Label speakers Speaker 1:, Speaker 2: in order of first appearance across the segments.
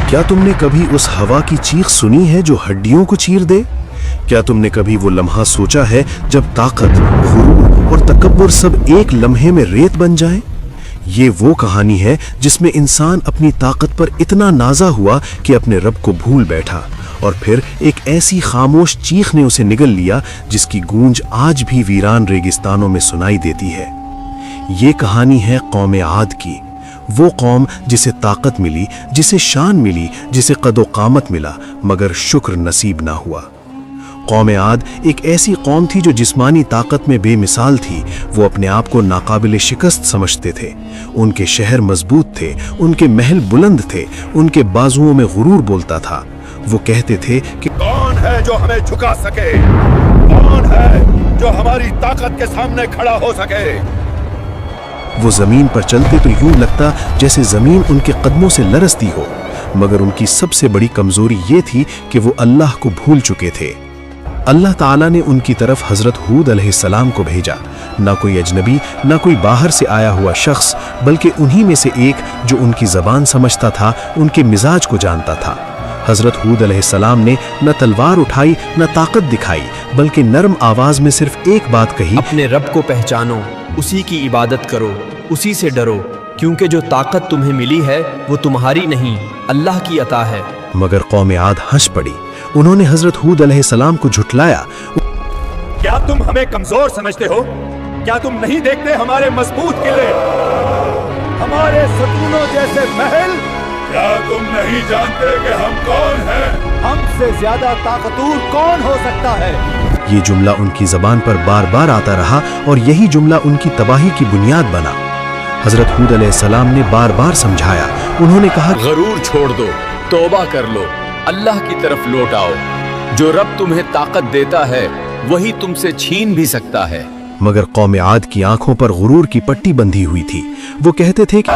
Speaker 1: क्या तुमने कभी उस हवा की चीख सुनी है जो हड्डियों को चीर दे? क्या तुमने कभी वो लम्हा सोचा है जब ताकत, गुरूर और तकब्बुर सब एक लम्हे में रेत बन जाए? ये वो कहानी है जिसमें इंसान अपनी ताकत पर इतना नाज़ा हुआ कि अपने रब को भूल बैठा, और फिर एक ऐसी खामोश चीख ने उसे निगल लिया जिसकी गूंज आज भी वीरान रेगिस्तानों में सुनाई देती है। ये कहानी है कौम आद की, वो कौम जिसे ताकत मिली, जिसे शान मिली, जिसे कदो कामत मिला, मगर शुक्र नसीब ना हुआ। कौम आद एक ऐसी कौम थी जो जिस्मानी ताकत में बेमिसाल थी। वो अपने आप को नाकाबिल शिकस्त समझते थे। उनके शहर मजबूत थे, उनके महल बुलंद थे, उनके बाजुओं में गुरूर बोलता था। वो कहते थे कि
Speaker 2: कौन है जो हमें झुका सके, कौन है जो हमारी ताकत के सामने खड़ा हो सके।
Speaker 1: वो जमीन पर चलते तो यूं लगता जैसे जमीन उनके कदमों से लरसती हो, मगर उनकी सबसे बड़ी कमजोरी ये थी कि वो अल्लाह को भूल चुके थे। अल्लाह ताला ने उनकी तरफ हजरत हूद अलैहिस्सलाम को भेजा, ना कोई अजनबी, ना कोई बाहर से आया हुआ शख्स, बल्कि उन्हीं में से एक जो उनकी ज़बान समझता था, उनके मिजाज को जानता था। हजरत हूद अलैहिस्सलाम ने न तलवार उठाई, न ताकत दिखाई, बल्कि नरम आवाज में सिर्फ एक बात कही,
Speaker 3: अपने रब को पहचानो, उसी की इबादत करो, उसी से डरो, क्योंकि जो ताकत तुम्हें मिली है वो तुम्हारी नहीं, अल्लाह की अता है।
Speaker 1: मगर कौम आद हंस पड़ी। उन्होंने हजरत हूद अलैहिस्सलाम को झुठलाया।
Speaker 2: क्या तुम हमें कमजोर समझते हो? क्या तुम नहीं देखते हमारे मजबूत किले, हमारे सतूनों जैसे महल? क्या तुम नहीं जानते कि हम कौन हैं? हमसे ज्यादा ताकतवर कौन हो सकता है?
Speaker 1: ये जुमला उनकी जबान पर बार बार आता रहा और यही जुमला उनकी तबाही की बुनियाद बना। हजरत हूद अलैहिस्सलाम ने बार बार समझाया। उन्होंने कहा,
Speaker 4: गरूर छोड़ दो, तौबा कर लो, अल्लाह की तरफ लौट आओ। जो रब तुम्हें ताकत देता है वही तुमसे छीन भी सकता है।
Speaker 1: मगर कौम आद की आंखों पर गुरूर की पट्टी बंधी हुई थी। वो कहते थे कि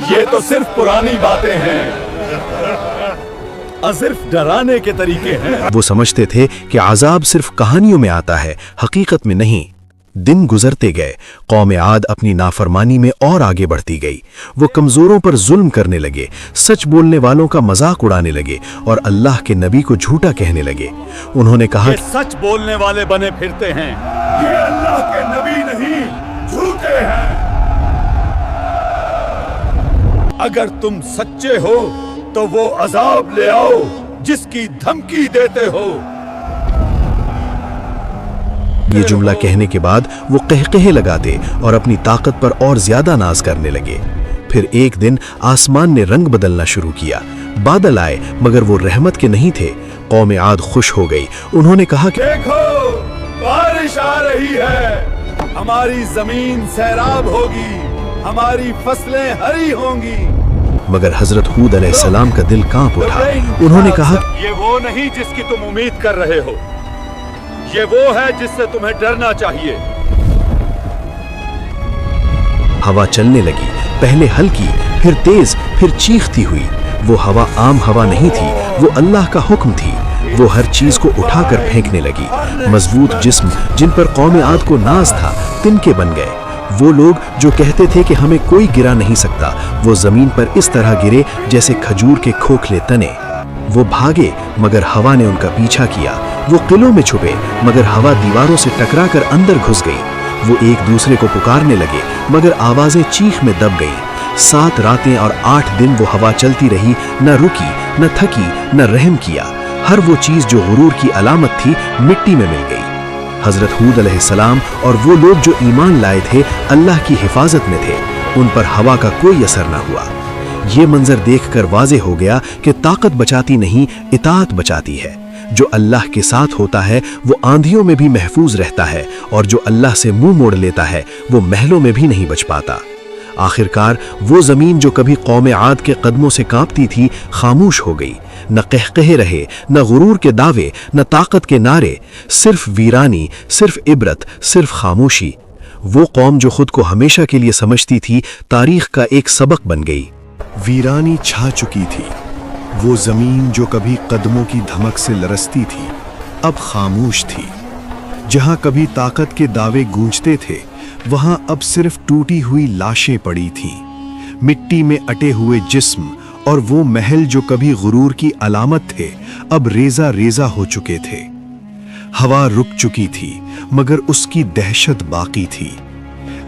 Speaker 2: ये तो सिर्फ पुरानी बातें हैं, सिर्फ डराने के तरीके हैं।
Speaker 1: वो समझते थे कि अजाब सिर्फ कहानियों में आता है, हकीकत में नहीं। दिन गुजरते गए, कौम आद अपनी नाफरमानी में और आगे बढ़ती गई। वो कमजोरों पर जुल्म करने लगे, सच बोलने वालों का मजाक उड़ाने लगे और अल्लाह के नबी को झूठा कहने लगे। उन्होंने कहा,
Speaker 2: ये सच बोलने वाले बने फिरते हैं, ये अल्लाह के नबी नहीं, झूठे हैं। अगर तुम सच्चे हो तो वो अजाब ले आओ जिसकी धमकी देते हो।
Speaker 1: ये जुमला कहने के बाद वो कहकहे लगाते और अपनी ताकत पर और ज्यादा नाज करने लगे। फिर एक दिन आसमान ने रंग बदलना शुरू किया। बादल आए, मगर वो रहमत के नहीं थे। कौम आद खुश हो गई। उन्होंने कहा कि
Speaker 2: देखो, बारिश आ रही है, हमारी जमीन सैराब होगी, हमारी फसलें हरी होंगी।
Speaker 1: मगर हजरत हूद अलैहिस्सलाम का दिल कांप उठा। उन्होंने कहा,
Speaker 2: ये वो नहीं जिसकी तुम उम्मीद कर रहे हो, ये वो है जिससे तुम्हें डरना चाहिए।
Speaker 1: हवा चलने लगी, पहले हल्की, फिर तेज, फिर चीखती हुई। वो हवा आम हवा नहीं थी, वो अल्लाह का हुक्म थी। वो हर चीज को उठाकर फेंकने लगी। मजबूत जिस्म जिन पर कौम आद को नाज था, तिनके बन गए। वो लोग जो कहते थे कि हमें कोई गिरा नहीं सकता, वो जमीन पर इस तरह गिरे जैसे खजूर के खोखले तने। वो भागे, मगर हवा ने उनका पीछा किया। वो किलों में छुपे, मगर हवा दीवारों से टकराकर अंदर घुस गई। वो एक दूसरे को पुकारने लगे, मगर आवाजें चीख में दब गईं। 7 रातें और 8 दिन वो हवा चलती रही, न रुकी, न थकी, न रहम किया। हर वो चीज जो गुरूर की अलामत थी, मिट्टी में मिल गई। हजरत हूद अलैहिस्सलाम और वो लोग जो ईमान लाए थे, अल्लाह की हिफाजत में थे। उन पर हवा का कोई असर न हुआ। ये मंजर देखकर वाज़े हो गया कि ताकत बचाती नहीं, इताअत बचाती है। जो अल्लाह के साथ होता है वो आंधियों में भी महफूज रहता है, और जो अल्लाह से मुंह मोड़ लेता है वो महलों में भी नहीं बच पाता। आखिरकार वो जमीन जो कभी कौम आद के कदमों से कांपती थी, खामोश हो गई। न कहकहे रहे, न गुरूर के दावे, न ताकत के नारे, सिर्फ वीरानी, सिर्फ इबरत, सिर्फ खामोशी। वो कौम जो खुद को हमेशा के लिए समझती थी, तारीख का एक सबक बन गई। वीरानी छा चुकी थी। वो जमीन जो कभी कदमों की धमक से लरसती थी, अब खामोश थी। जहां कभी ताकत के दावे गूंजते थे, वहां अब सिर्फ टूटी हुई लाशें पड़ी थीं। मिट्टी में अटे हुए जिस्म और वो महल जो कभी गुरूर की अलामत थे अब रेजा रेजा हो चुके थे। हवा रुक चुकी थी मगर उसकी दहशत बाकी थी।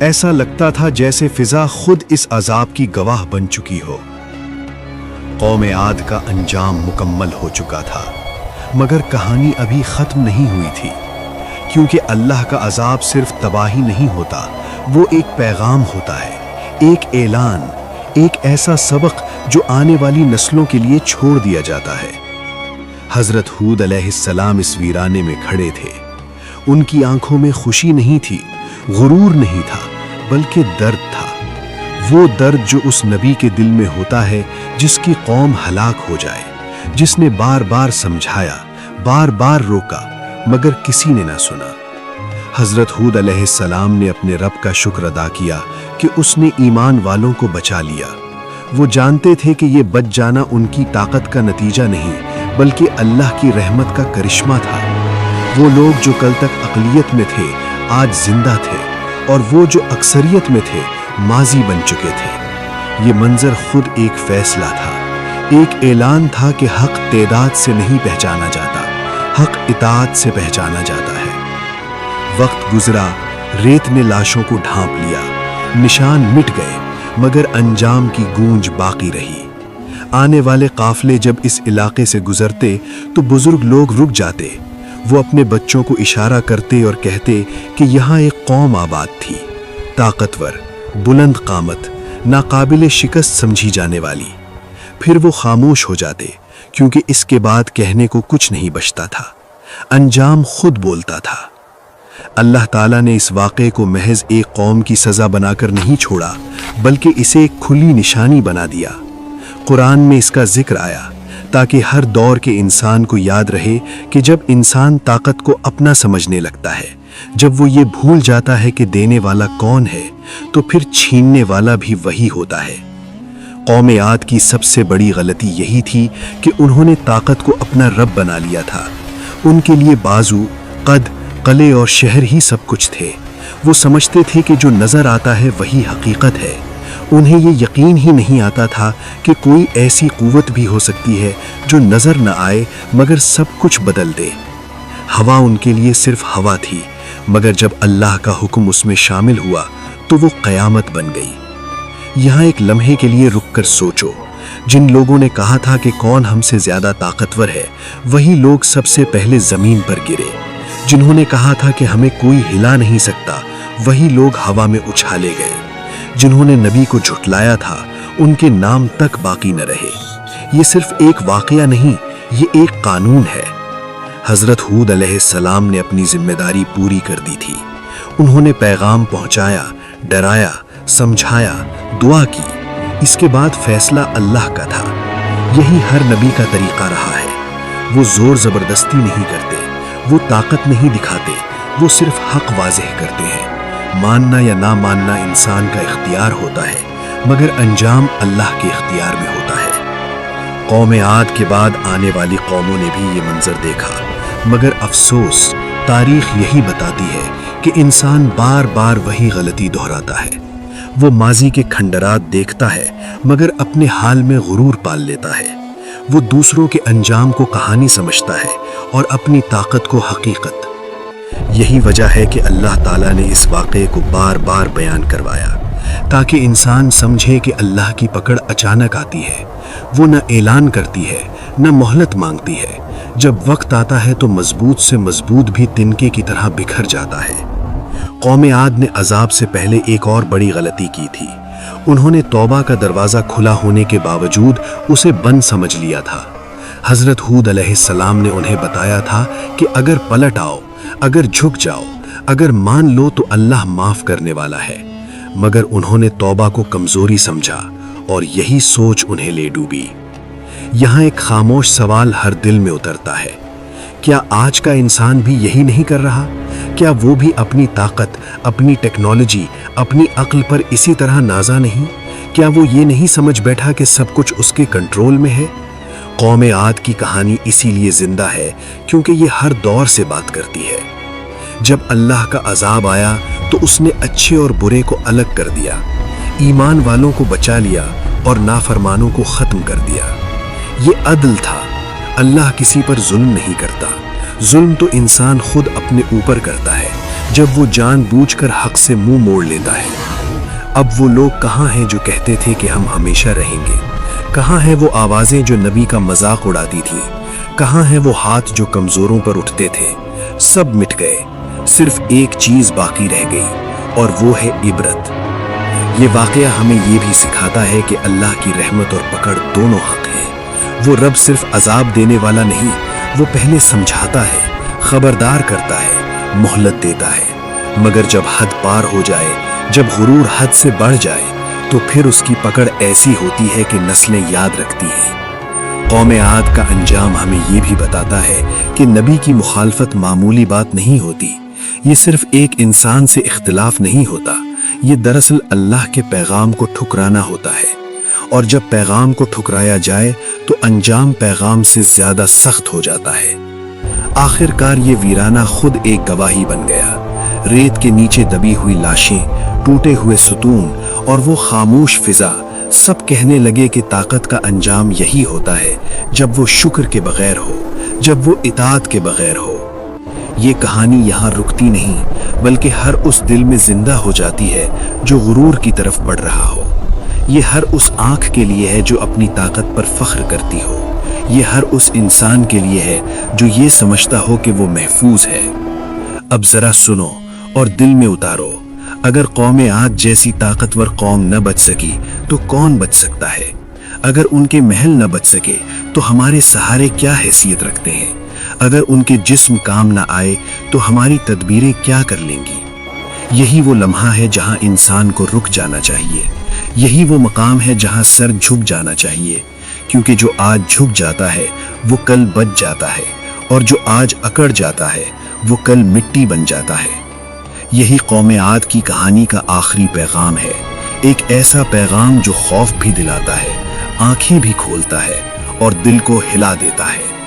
Speaker 1: ऐसा लगता था जैसे फिजा खुद इस अजाब की गवाह बन चुकी हो। कौम आद का अंजाम मुकम्मल हो चुका था मगर कहानी अभी खत्म नहीं हुई थी, क्योंकि अल्लाह का अजाब सिर्फ तबाही नहीं होता, वो एक पैगाम होता है, एक ऐलान, एक ऐसा सबक जो आने वाली नस्लों के लिए छोड़ दिया जाता है। हजरत हूद अलैहिस्सलाम इस वीराने में खड़े थे। उनकी आंखों में खुशी नहीं थी, गुरूर नहीं था, बल्कि दर्द था। वो दर्द जो उस नबी के दिल में होता है जिसकी कौम हलाक हो जाए, जिसने बार बार समझाया, बार बार रोका, मगर किसी ने ना सुना। हजरत हूद अलैहिस्सलाम ने अपने रब का शुक्र अदा किया कि उसने ईमान वालों को बचा लिया। वो जानते थे कि ये बच जाना उनकी ताकत का नतीजा नहीं, बल्कि अल्लाह की रहमत का करिश्मा था। वो लोग जो कल तक अक़लियत में थे आज जिंदा थे, और वो जो अक्सरियत में थे माजी बन चुके थे। ये मंजर खुद एक फैसला था, एक ऐलान था कि हक तेदाद से नहीं पहचाना जाता, हक इताअत से पहचाना जाता है। वक्त गुजरा, रेत ने लाशों को ढांप लिया, निशान मिट गए, मगर अंजाम की गूंज बाकी रही। आने वाले काफले जब इस इलाके से गुजरते तो बुजुर्ग लोग रुक जाते। वो अपने बच्चों को इशारा करते और कहते कि यहाँ एक कौम आबाद थी, ताकतवर, बुलंद कामत, नाकाबिले शिकस्त समझी जाने वाली। फिर वो खामोश हो जाते, क्योंकि इसके बाद कहने को कुछ नहीं बचता था। अंजाम खुद बोलता था। अल्लाह ताला ने इस वाक़े को महज एक कौम की सज़ा बनाकर नहीं छोड़ा, बल्कि इसे एक खुली निशानी बना दिया। कुरान में इसका जिक्र आया ताकि हर दौर के इंसान को याद रहे कि जब इंसान ताकत को अपना समझने लगता है, जब वो ये भूल जाता है कि देने वाला कौन है, तो फिर छीनने वाला भी वही होता है। कौम आद की सबसे बड़ी गलती यही थी कि उन्होंने ताकत को अपना रब बना लिया था। उनके लिए बाजू, कद, कले और शहर ही सब कुछ थे। वो समझते थे कि जो नजर आता है वही हकीकत है। उन्हें ये यकीन ही नहीं आता था कि कोई ऐसी कुव्वत भी हो सकती है जो नजर न आए मगर सब कुछ बदल दे। हवा उनके लिए सिर्फ हवा थी, मगर जब अल्लाह का हुक्म उसमें शामिल हुआ तो वो क़यामत बन गई। यहाँ एक लम्हे के लिए रुककर सोचो, जिन लोगों ने कहा था कि कौन हमसे ज्यादा ताकतवर है, वही लोग सबसे पहले जमीन पर गिरे। जिन्होंने कहा था कि हमें कोई हिला नहीं सकता, वही लोग हवा में उछाले गए। जिन्होंने नबी को झुटलाया था, उनके नाम तक बाकी न रहे। ये सिर्फ एक वाकया नहीं, ये एक कानून है। हजरत हूद अलैहिस्सलाम ने अपनी जिम्मेदारी पूरी कर दी थी। उन्होंने पैगाम पहुंचाया, डराया, समझाया, दुआ की। इसके बाद फैसला अल्लाह का था। यही हर नबी का तरीका रहा है। वो जोर जबरदस्ती नहीं करते, वो ताकत नहीं दिखाते, वो सिर्फ हक वाज़ेह करते हैं। मानना या ना मानना इंसान का इख्तियार होता है, मगर अंजाम अल्लाह के इख्तियार में होता है। कौम आद के बाद आने वाली कौमों ने भी ये मंजर देखा, मगर अफसोस तारीख यही बताती है कि इंसान बार बार वही गलती दोहराता है। वो माजी के खंडरात देखता है, मगर अपने हाल में गुरूर पाल लेता है। वो दूसरों के अंजाम को कहानी समझता है और अपनी ताकत को हकीकत। यही वजह है कि अल्लाह ताला ने इस वाक़े को बार बार बयान करवाया, ताकि इंसान समझे कि अल्लाह की पकड़ अचानक आती है। वो न ऐलान करती है, न मोहलत मांगती है। जब वक्त आता है तो मजबूत से मजबूत भी तिनके की तरह बिखर जाता है। कौम आद ने अजाब से पहले एक और बड़ी गलती की थी। उन्होंने तौबा का दरवाज़ा खुला होने के बावजूद उसे बंद समझ लिया था। हज़रत हूद अलैहिस्सलाम ने उन्हें बताया था कि अगर पलट आओ, अगर झुक जाओ, अगर मान लो तो अल्लाह माफ़ करने वाला है। मगर उन्होंने तौबा को कमज़ोरी समझा और यही सोच उन्हें ले डूबी। यहाँ एक खामोश सवाल हर दिल में उतरता है, क्या आज का इंसान भी यही नहीं कर रहा? क्या वो भी अपनी ताकत, अपनी टेक्नोलॉजी, अपनी अक्ल पर इसी तरह नाजा नहीं? क्या वो ये नहीं समझ बैठा कि सब कुछ उसके कंट्रोल में है? कौम आद की कहानी इसीलिए जिंदा है क्योंकि ये हर दौर से बात करती है। जब अल्लाह का अजाब आया तो उसने अच्छे और बुरे को अलग कर दिया। ईमान वालों को बचा लिया और नाफरमानों को खत्म कर दिया। ये अदल था। अल्लाह किसी पर जुल्म नहीं करता। जुल्म तो इंसान खुद अपने ऊपर करता है जब वो जानबूझकर हक से मुंह मोड़ लेता है। अब वो लोग कहाँ हैं जो कहते थे कि हम हमेशा रहेंगे? कहाँ हैं वो आवाजें जो नबी का मजाक उड़ाती थी? कहाँ हैं वो हाथ जो कमजोरों पर उठते थे? सब मिट गए। सिर्फ एक चीज बाकी रह गई और वो है इबरत। ये वाकया हमें ये भी सिखाता है कि अल्लाह की रहमत और पकड़ दोनों हक है। वो रब सिर्फ अजाब देने वाला नहीं, वो पहले समझाता है, खबरदार करता है, मोहलत देता है। मगर जब हद पार हो जाए, जब गुरूर हद से बढ़ जाए, तो फिर उसकी पकड़ ऐसी होती है कि नस्लें याद रखती हैं। कौम आद का अंजाम हमें ये भी बताता है कि नबी की मुखालफत मामूली बात नहीं होती। ये सिर्फ एक इंसान से इख्तिलाफ नहीं होता, ये दरअसल अल्लाह के पैगाम को ठुकराना होता है। और जब पैगाम को ठुकराया जाए तो अंजाम पैगाम से ज्यादा सख्त हो जाता है। आखिरकार ये वीराना खुद एक गवाही बन गया। रेत के नीचे दबी हुई लाशें, टूटे हुए सुतून और वो खामोश फिजा, सब कहने लगे कि ताकत का अंजाम यही होता है जब वो शुक्र के बगैर हो, जब वो इताअत के बगैर हो। ये कहानी यहाँ रुकती नहीं, बल्कि हर उस दिल में जिंदा हो जाती है जो गुरूर की तरफ बढ़ रहा हो। ये हर उस आंख के लिए है जो अपनी ताकत पर फख्र करती हो। ये हर उस इंसान के लिए है जो ये समझता हो कि वो महफूज है। अब जरा सुनो और दिल में उतारो, अगर कौम आद जैसी ताकतवर कौम न बच सकी तो कौन बच सकता है? अगर उनके महल न बच सके तो हमारे सहारे क्या हैसियत रखते हैं? अगर उनके जिस्म काम न आए तो हमारी तदबीरें क्या कर लेंगी? यही वो लम्हा है जहां इंसान को रुक जाना चाहिए। यही वो मकाम है जहां सर झुक जाना चाहिए, क्योंकि जो आज झुक जाता है वो कल बच जाता है, और जो आज अकड़ जाता है वो कल मिट्टी बन जाता है। यही कौम आद की कहानी का आखिरी पैगाम है, एक ऐसा पैगाम जो खौफ भी दिलाता है, आंखें भी खोलता है और दिल को हिला देता है।